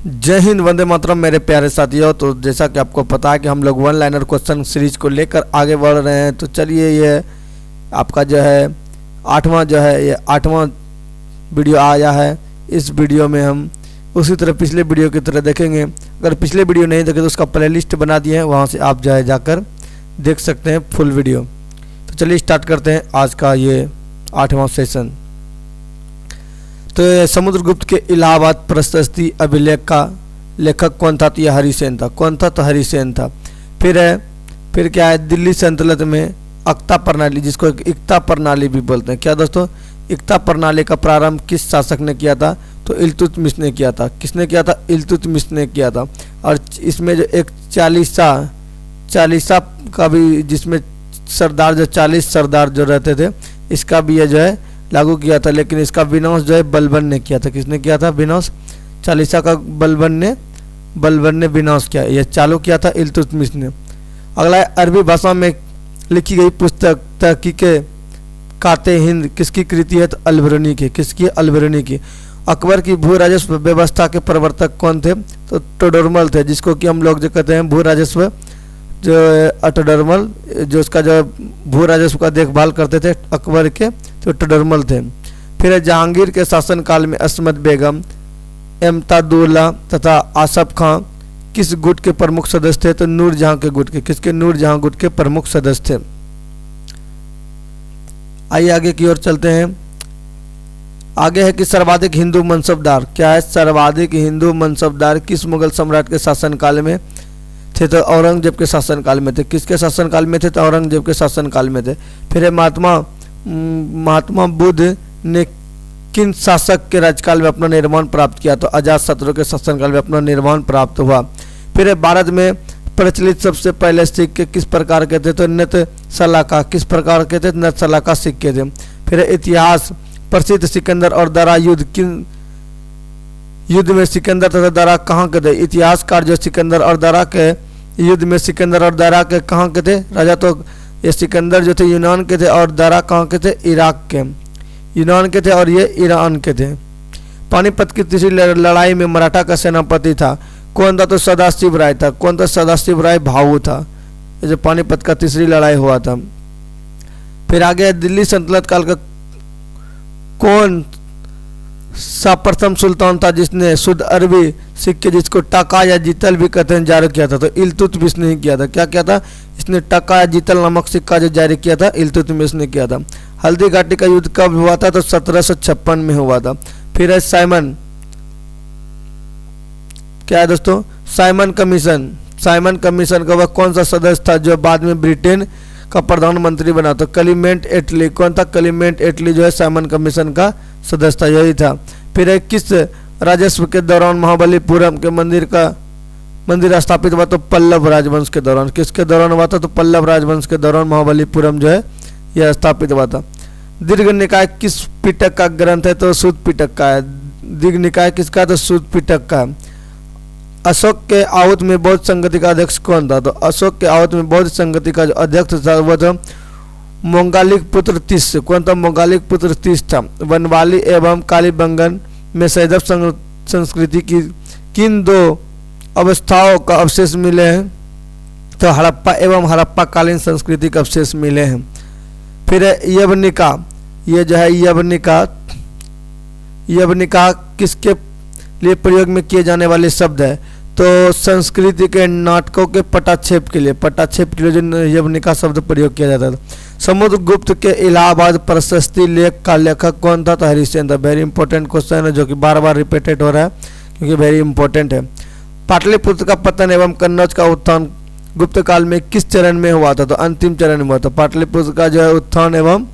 जय हिंद, वंदे मातरम मेरे प्यारे साथियों। तो जैसा कि आपको पता है कि हम लोग वन लाइनर क्वेश्चन सीरीज को लेकर आगे बढ़ रहे हैं। तो चलिए, ये आपका जो है आठवां वीडियो आया है। इस वीडियो में हम उसी तरह पिछले वीडियो की तरह देखेंगे। अगर पिछले वीडियो नहीं देखे तो उसका प्लेलिस्ट बना दिए हैं, वहाँ से आप जो है जाकर देख सकते हैं फुल वीडियो। तो चलिए स्टार्ट करते हैं आज का ये 8वां सेशन। तो समुद्रगुप्त के इलाहाबाद प्रशस्ति अभिलेख का लेखक कौन था? तो यह हरिसेन था। कौन था? तो हरिसेन था। फिर क्या है, दिल्ली सल्तनत में अक्ता प्रणाली, जिसको इक्ता प्रणाली भी बोलते हैं। क्या दोस्तों? इक्ता प्रणाली का प्रारंभ किस शासक ने किया था? तो इल्तुतमिश ने किया था। किसने किया था? इल्तुतमिश ने किया था। और इसमें जो एक चालीसा का भी, जिसमें सरदार जो 40 सरदार जो रहते थे, इसका भी ये जो है लागू किया था। लेकिन इसका विनाश जो है बलबन ने किया था। किसने किया था विनाश? चालीसा का बलबन ने विनाश किया। यह चालू किया था इल्तुतमिश ने। अगला है, अरबी भाषा में लिखी गई पुस्तक तहकीके काते हिंद किसकी कृति है? तो अलबरूनी की। किसकी? अलबरूनी की। अकबर की भू राजस्व व्यवस्था के प्रवर्तक कौन थे? तो टोडरमल थे, जिसको कि हम लोग जो कहते हैं भू राजस्व जो टोडरमल, जो उसका जो भू राजस्व का देखभाल करते थे अकबर के, तो टोडरमल थे। फिर जहांगीर के शासनकाल में अस्मत बेगम, इम्तादुल्ला तथा आसफ खां किस गुट के प्रमुख सदस्य थे? तो नूरजहां के गुट के। किसके? नूरजहां गुट के प्रमुख सदस्य थे। आइए आगे की ओर चलते हैं। आगे है कि सर्वाधिक हिंदू मनसबदार, क्या है? सर्वाधिक हिंदू मनसबदार किस मुगल सम्राट के शासनकाल में थे? तो औरंगजेब के शासनकाल में थे। किसके शासनकाल में थे? तो औरंगजेब के शासनकाल में थे। फिर महात्मा बुद्ध ने किन शासक के राज्यकाल में अपना निर्माण प्राप्त किया? तो अजातशत्रु के शासनकाल में अपना निर्माण प्राप्त हुआ। फिर भारत में प्रचलित सबसे पहले सिक्के किस प्रकार के थे? तो नतसलाका। किस प्रकार के थे? नतसलाका सिक्के थे। फिर इतिहास, प्रसिद्ध सिकंदर और दरा युद्ध, किन युद्ध में सिकंदर तथा दरा कहाँ के थे? इतिहासकार जो सिकंदर और दरा के युद्ध में सिकंदर और दरा के कहाँ के थे राजा? तो ये सिकंदर जो थे यूनान के थे और दरा कहाँ के थे? इराक के। यूनान के थे और ये ईरान के थे। पानीपत की तीसरी लड़ाई में मराठा का सेनापति था कौन था? तो सदाशिव राय था। कौन था? सदाशिव राय भाऊ था। ये जो पानीपत का तीसरी लड़ाई हुआ था। फिर आगे दिल्ली सल्तनत काल का कौन सा प्रथम सुल्तान था जिसने शुद्ध अरबी सिक्के, जिसको टका या जीतल भी कहते हैं, जारी किया था? तो इल्तुतमिश ने किया था। क्या किया था? इसने टका या जीतल नामक सिक्का जो जारी किया था, इल्तुतमिश ने किया था। हल्दी घाटी का युद्ध कब हुआ था? तो 1756 में हुआ था। फिर है साइमन, क्या है दोस्तों? Simon commission. साइमन कमीशन का वह कौन सा सदस्य था जो बाद में ब्रिटेन का प्रधानमंत्री बना? तो क्लेमेंट एटली। कौन था? क्लेमेंट एटली जो है साइमन कमीशन का सदस्य था, यही था। फिर है, किस राजस्व के दौरान महाबलीपुरम के मंदिर स्थापित हुआ? तो पल्लव राजवंश के दौरान। किसके दौरान हुआ था? तो पल्लव राजवंश के दौरान महाबलीपुरम जो है यह स्थापित हुआ था। दीर्घ निकाय किस पिटक का ग्रंथ है? तो सूत पिटक का है। दीर्घ निकाय किसका है? तो सूत पिटक का है। अशोक के आहुत में बौद्ध संगति का अध्यक्ष कौन था? तो अशोक के आहुत में बौद्ध संगति का जो अध्यक्ष था वह था मोंगालिक पुत्र तीस। कौन था? मोंगालिक पुत्र तीस था। वनवाली एवं कालीबंगन में सैदव संस्कृति की किन दो अवस्थाओं का अवशेष मिले हैं? तो हड़प्पा एवं हड़प्पा कालीन संस्कृति के अवशेष मिले हैं। फिर यवनिका, ये जो है यवनिका किसके लिए प्रयोग में किए जाने वाले शब्द है? तो संस्कृति के नाटकों के पटाक्षेप के लिए जो यवनिका शब्द प्रयोग किया जाता था। समुद्रगुप्त के इलाहाबाद प्रशस्ति लेख का लेखक कौन था? तो हरिसेन था। वेरी इंपॉर्टेंट क्वेश्चन है जो कि बार बार रिपीटेड हो रहा है क्योंकि वेरी इंपॉर्टेंट है। पाटलिपुत्र का पतन एवं कन्नौज का उत्थान गुप्त काल में किस चरण में हुआ था? तो अंतिम चरण में हुआ था। पाटलिपुत्र का जो है उत्थान एवं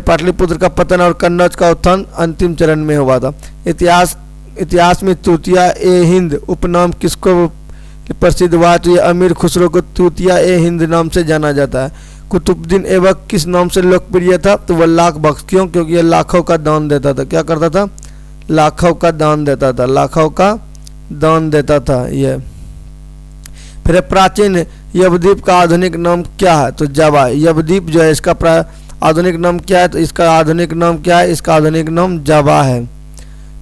पाटलिपुत्र का पतन और कन्नौज का उत्थान अंतिम चरण में हुआ था। इतिहास में तूतिया ए हिंद उपनाम किसको प्रसिद्ध हुआ? तो ये अमीर खुसरो को तूतिया ए हिंद नाम से जाना जाता है। कुतुबुद्दीन ऐबक किस नाम से लोकप्रिय था? तो वह लाख बख्श। क्यों? क्योंकि ये लाखों का दान देता था। क्या करता था? लाखों का दान देता था। लाखों का दान देता था ये। फिर प्राचीन यवद्वीप का आधुनिक नाम क्या है? तो जावा। यवद्वीप जो है इसका आधुनिक नाम क्या है? तो इसका आधुनिक नाम क्या है? इसका आधुनिक नाम जावा है।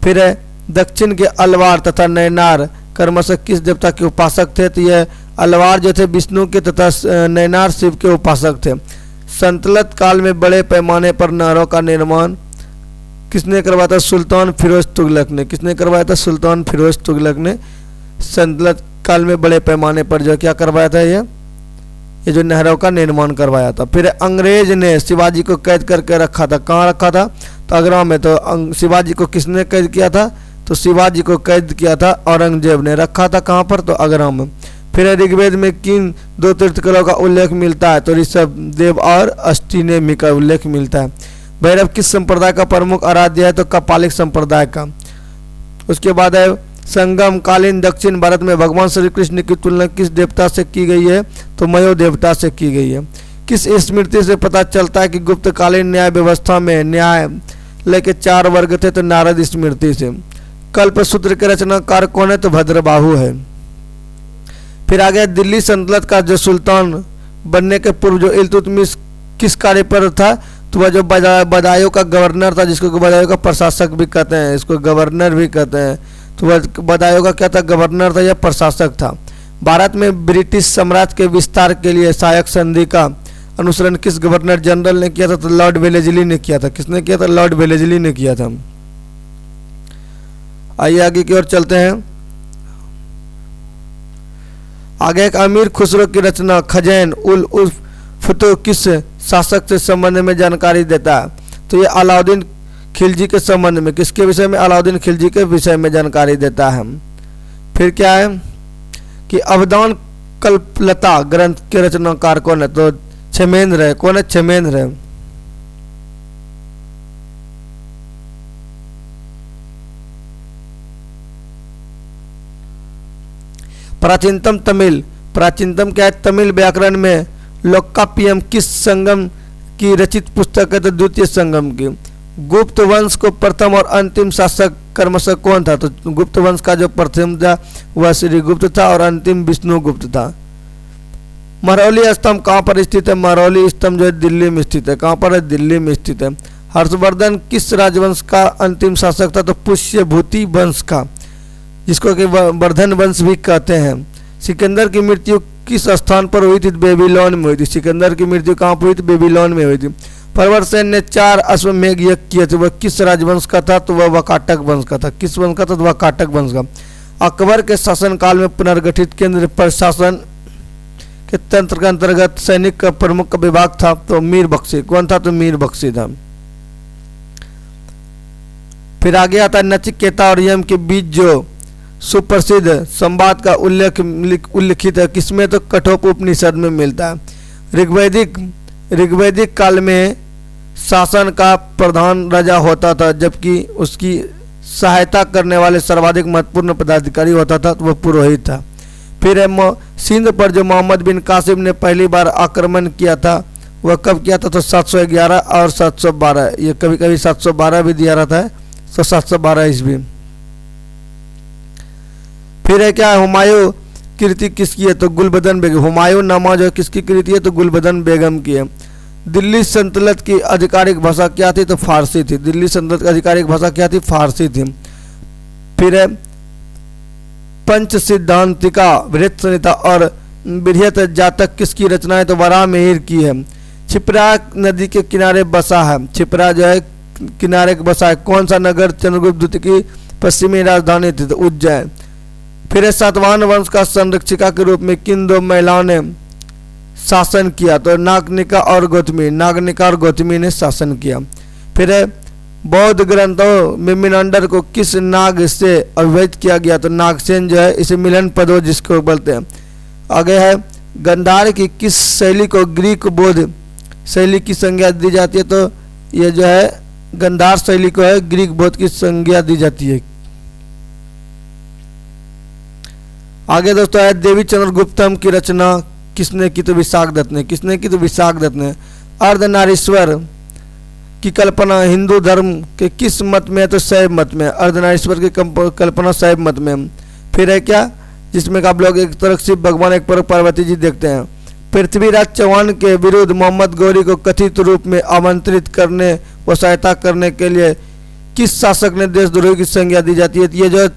फिर है दक्षिण के अलवार तथा नैनार क्रमशः किस देवता के उपासक थे? तो यह अलवार जो थे विष्णु के तथा नैनार शिव के उपासक थे। संतलत काल में बड़े पैमाने पर नहरों का निर्माण किसने करवाया था? सुल्तान फिरोज तुगलक ने। किसने करवाया था? सुल्तान फिरोज तुगलक ने संतलत काल में बड़े पैमाने पर जो क्या करवाया था? ये जो नहरों का निर्माण करवाया था। फिर अंग्रेज ने शिवाजी को कैद करके रखा था। कहाँ रखा था? तो आगरा में। तो शिवाजी को किसने कैद किया था? तो शिवाजी को कैद किया था औरंगजेब ने। रखा था कहाँ पर? तो आगरा में। फिर ऋग्वेद में किन दो तीर्थंकरों का उल्लेख मिलता है? तो ऋषभ देव और अष्टनेमी का उल्लेख मिलता है। भैरव किस संप्रदाय का प्रमुख आराध्य है? तो कपालिक संप्रदाय का। उसके बाद है संगम कालीन दक्षिण भारत में भगवान श्री कृष्ण की तुलना किस देवता से की गई है? तो मयो देवता से की गई है। किस स्मृति से पता चलता है कि गुप्तकालीन न्याय व्यवस्था में न्यायालय के 4 वर्ग थे? तो नारद स्मृति से। कल्पसूत्र के रचनाकार कौन है? तो भद्रबाहु है। फिर आगे दिल्ली सल्तनत का जो सुल्तान बनने के पूर्व जो इल्तुतमिश किस कार्य पर था? तो वह जो बदायूं का गवर्नर था, जिसको बदायूं का प्रशासक भी कहते हैं, इसको गवर्नर भी कहते हैं। तो वह बदायूं का क्या था? गवर्नर था या प्रशासक था। भारत में ब्रिटिश साम्राज्य के विस्तार के लिए सहायक संधि का अनुसरण किस गवर्नर जनरल ने किया था? तो लॉर्ड वेलेस्ली ने किया था। किसने किया था? लॉर्ड वेलेस्ली ने किया था। आइए आगे की ओर चलते हैं। आगे एक अमीर खुसरो की रचना खजैन उल फतह किस शासक से संबंध में जानकारी देता है? तो ये अलाउद्दीन खिलजी के संबंध में। किसके विषय में? अलाउद्दीन खिलजी के विषय में जानकारी देता है। फिर क्या है कि अवदान कल्पलता ग्रंथ के रचनाकार कौन है? तो क्षेमेंद्र है। कौन है? क्षेमेंद्र है। प्राचीनतम क्या है? तमिल व्याकरण में लोकाप्पियम किस संगम की रचित पुस्तक है? तो द्वितीय संगम की। गुप्त वंश को प्रथम और अंतिम शासक क्रमशः कौन था? तो गुप्त वंश का जो प्रथम था वह श्री गुप्त था और अंतिम विष्णुगुप्त था। महरौली स्तंभ कहाँ पर स्थित है? महरौली स्तंभ जो है दिल्ली में स्थित है। कहाँ पर है? दिल्ली में स्थित है। हर्षवर्धन किस राजवंश का अंतिम शासक था? तो पुष्यभूति वंश का, जिसको कि वर्धन वंश भी कहते हैं। सिकंदर की मृत्यु किस स्थान पर हुई थी? बेबीलोन में हुई थी। सिकंदर की मृत्यु कहाँ पर हुई थी? बेबीलोन में हुई थी। प्रवरसेन ने 4 अश्वमेध यज्ञ किए थे। वह किस राजवंश का था? तो वह वाकाटक वंश का था। किस वंश का था? तो वाकाटक वंश का। अकबर के शासनकाल में पुनर्गठित केंद्र प्रशासन के तंत्र के अंतर्गत सैनिक का प्रमुख विभाग था? तो मीर बख्शी। कौन था? तो मीर बख्शी था। फिर आगे आता है नचिकेता और यम के बीच जो सुप्रसिद्ध संवाद का उल्लिखित है। किसमें? तो कठोपनिषद में मिलता है। ऋग्वैदिक काल में शासन का प्रधान राजा होता था, जबकि उसकी सहायता करने वाले सर्वाधिक महत्वपूर्ण पदाधिकारी होता था तो वह पुरोहित था। फिर सिंध पर जो मोहम्मद बिन कासिम ने पहली बार आक्रमण किया था वह कब किया था? तो 711 और 712। ये कभी कभी 712 भी दिया रहता है, तो 712 ईस्वी। फिर है क्या? हुमायूं कृति किसकी है? तो गुलबदन बेगम। हुमायूं नामा जो किसकी कृति है? तो गुलबदन बेगम की है। दिल्ली सल्तनत की आधिकारिक भाषा क्या थी? तो फारसी थी। दिल्ली सल्तनत की आधिकारिक भाषा क्या थी? फारसी थी। फिर है पंच सिद्धांतिका वृत्त संहिता और बृहत जातक किसकी रचना है? तो वराहमिहिर की है। छिपरा नदी के किनारे बसा है। छिपरा जो है किनारे बसा है। कौन सा नगर चंद्रगुप्त द्वितीय की पश्चिमी राजधानी थी? तो उज्जैन। फिर सातवाहन वंश का संरक्षिका के रूप में किन 2 महिलाओं ने शासन किया? तो नागनिका और गौतमी। नागनिका और गौतमी ने शासन किया। फिर बौद्ध ग्रंथों में मिनांडर को किस नाग से अभिहित किया गया? तो नागसेन जो है इसे मिलन पदो जिसको बोलते हैं। आगे है गंधार की किस शैली को ग्रीक बौद्ध शैली की संज्ञा दी जाती है? तो ये जो है गंधार शैली को है ग्रीक बौद्ध की संज्ञा दी जाती है। आगे दोस्तों है देवी चंद्रगुप्तम की रचना किसने की? तो विशाख दत्त ने। किसने की? तो विशाख दत्त ने। अर्धनारीश्वर की कल्पना हिंदू धर्म के किस मत में है? तो शैव मत में। अर्धनारीश्वर की कल्पना शैव मत में। फिर है क्या? जिसमें आप लोग एक तरफ शिव भगवान एक तरफ पार्वती जी देखते हैं। पृथ्वीराज चौहान के विरुद्ध मोहम्मद गौरी को कथित रूप में आमंत्रित करने व सहायता करने के लिए किस शासक ने देशद्रोही की संज्ञा दी जाती है? ये जो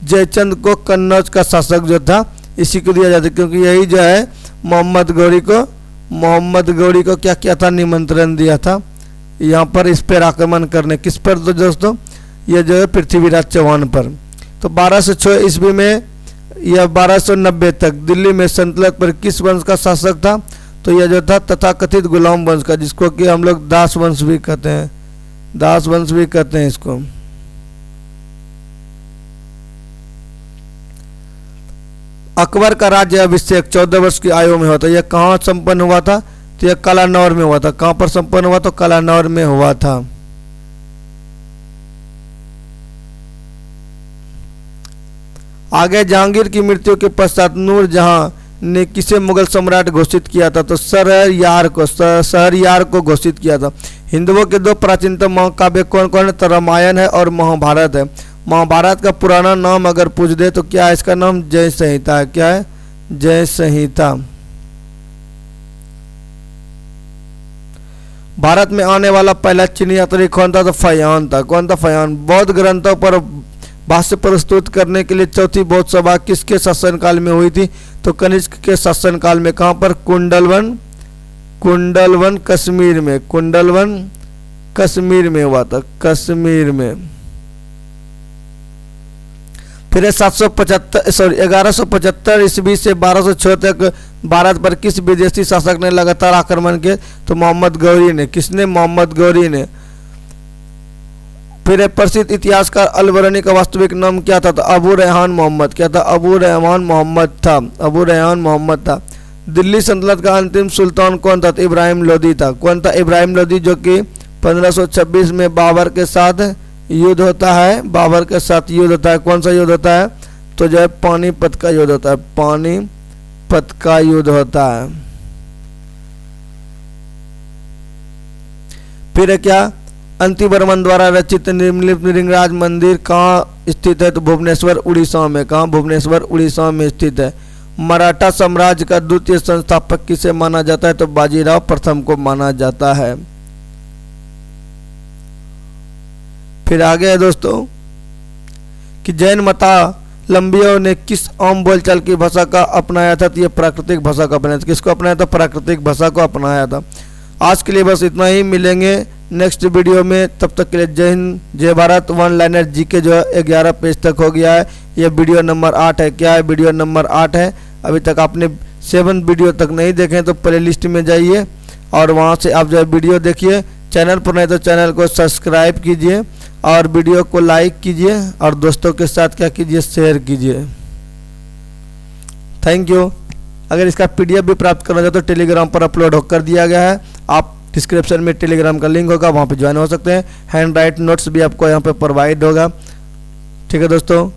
जयचंद को कन्नौज का शासक जो था इसी को दिया जाता है, क्योंकि यही जो है मोहम्मद गौरी को क्या किया था? निमंत्रण दिया था यहाँ पर इस पर आक्रमण करने। किस पर? तो दोस्तों ये जो है पृथ्वीराज चौहान पर। तो 1206 ईस्वी में या 1290 तक दिल्ली में सल्तनत पर किस वंश का शासक था? तो यह जो था तथाकथित गुलाम वंश का, जिसको कि हम लोग दास वंश भी कहते हैं, दास वंश भी कहते हैं इसको। अकबर का राज्य अभिषेक 14 वर्ष की आयु में हुआ था। यह कहाँ संपन्न हुआ था? तो यह कलानौर में हुआ था। कहाँ पर संपन्न हुआ? तो कलानौर में हुआ था। आगे जहांगीर की मृत्यु के पश्चात नूरजहां ने किसे मुगल सम्राट घोषित किया था? तो शहरयार को घोषित किया था। हिंदुओं के दो प्राचीनतम महाकाव्य कौन कौन है? तो रामायण है और महाभारत है। महाभारत का पुराना नाम अगर पूछ दे तो क्या है इसका नाम? जय संहिता है। क्या है? जय संहिता। भारत में आने वाला पहला चीनी यात्री कौन था? तो फयान था। कौन था? फयान। बौद्ध ग्रंथों पर भाष्य प्रस्तुत करने के लिए चौथी बौद्ध सभा किसके शासनकाल में हुई थी? तो कनिष्क के शासनकाल में। कहाँ पर? कुंडलवन कश्मीर में। कुंडलवन कश्मीर में हुआ था, कश्मीर में। फिर 1175 ईस्वी से 1206 तक भारत पर किस विदेशी शासक ने लगातार आक्रमण किए? तो मोहम्मद गौरी ने। किसने? मोहम्मद गौरी ने। फिर प्रसिद्ध इतिहासकार अलबरनी का वास्तविक नाम क्या था? तो अबू रेहान मोहम्मद। क्या था? अबू रेहान मोहम्मद था। अबू रेहान मोहम्मद था। दिल्ली सल्तनत का अंतिम सुल्तान कौन था? तो इब्राहिम लोदी था। कौन था? इब्राहिम लोदी, जो कि 1526 में बाबर के साथ युद्ध होता है। बाबर के साथ युद्ध होता है। कौन सा युद्ध होता है? तो जो है पानीपत का युद्ध होता है। पानीपत का युद्ध होता है। फिर क्या? अंतिवर्मन द्वारा रचित निलिंगराज मंदिर कहाँ स्थित है? तो भुवनेश्वर उड़ीसा में। कहाँ? भुवनेश्वर उड़ीसा में स्थित है। मराठा साम्राज्य का द्वितीय संस्थापक किसे माना जाता है? तो बाजीराव प्रथम को माना जाता है। फिर आगे है दोस्तों कि जैन मतावलंबियों ने किस आम बोलचाल की भाषा का अपनाया था? तो ये प्राकृतिक भाषा को अपनाया था। किसको अपनाया था? प्राकृतिक भाषा को अपनाया था। आज के लिए बस इतना ही। मिलेंगे नेक्स्ट वीडियो में। तब तक के लिए जय हिंद, जय भारत। वन लाइनर जीके जो है 11 पेज तक हो गया है। यह वीडियो नंबर 8 है। क्या है? वीडियो नंबर 8 है। अभी तक आपने 7 वीडियो तक नहीं देखे तो प्ले लिस्ट में जाइए और वहाँ से आप जो है वीडियो देखिए। चैनल पर नहीं तो चैनल को सब्सक्राइब कीजिए और वीडियो को लाइक कीजिए और दोस्तों के साथ क्या कीजिए? शेयर कीजिए। Thank you. अगर इसका PDF भी प्राप्त करना चाहते तो टेलीग्राम पर अपलोड होकर दिया गया है। आप डिस्क्रिप्शन में टेलीग्राम का लिंक होगा, वहाँ पे ज्वाइन हो सकते हैं। हैंड राइट नोट्स भी आपको यहाँ पे प्रोवाइड होगा। ठीक है दोस्तों।